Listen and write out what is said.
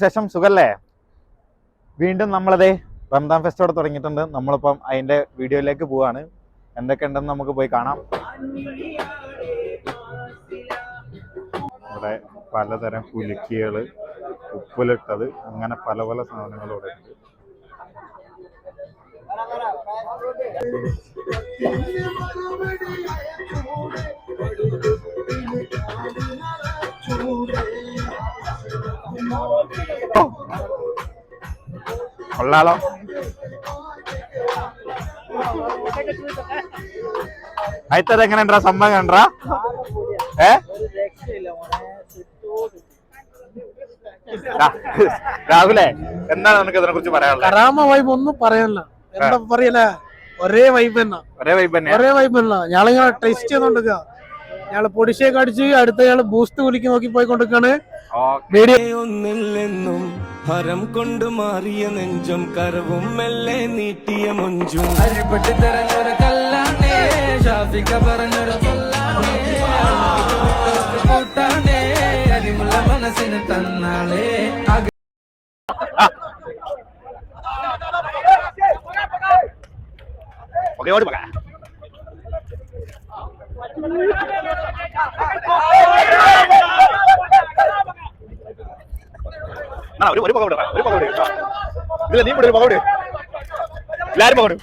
ശേഷം സുഖല്ലേ? വീണ്ടും നമ്മളതേ റംദാൻ ഫെസ്റ്റോടെ തുടങ്ങിയിട്ടുണ്ട്. നമ്മളിപ്പം അതിന്റെ വീഡിയോയിലേക്ക് പോവാണ്. എന്തൊക്കെ ഉണ്ടെന്ന് നമുക്ക് പോയി കാണാം. ഇവിടെ പലതരം കുലുക്കികള്, ഉപ്പിലിട്ടത്, അങ്ങനെ പല പല സാധനങ്ങളും ഇവിടെ ഉണ്ട്. കൊള്ളാലോ. അയത്തത് എങ്ങനെയുണ്ടാ സംഭവം കണ്ടാ? രാഹുലേ, എന്താണ് നിനക്ക് ഇതിനെ കുറിച്ച് പറയാനുള്ളത്? കറാമ വൈബ് ഒന്നും പറയാനില്ല. എന്താ പറയല, ഒരേ വൈബ് തന്നെ. ഞങ്ങളിങ്ങനെ ടേസ്റ്റ് ചെയ്തോണ്ടിരിക്ക. ഞങ്ങള് പൊടിശയൊക്കെ അടിച്ച് അടുത്ത ഞങ്ങള് ബൂസ്റ്റ് കുലിക്ക് നോക്കി പോയിക്കൊണ്ടിരിക്കാണ്. ഒന്നില്ലെന്നും ഹരം കൊണ്ട് മാറിയ നെഞ്ചും കരവും മെല്ലെ നീട്ടിയ മൊഞ്ചും അരിപ്പെട്ട് തെരഞ്ഞൊരു കല്ലാണേ ഷാഫിക്ക പറഞ്ഞൊരു കൂട്ടാണേ അരിമുള്ള മനസ്സിന് തന്നാളേ. ഒരു പകോട് ഇതില്ല, നീ കൂടെ ഒരു പകോട്, എല്ലാരും പകോട്.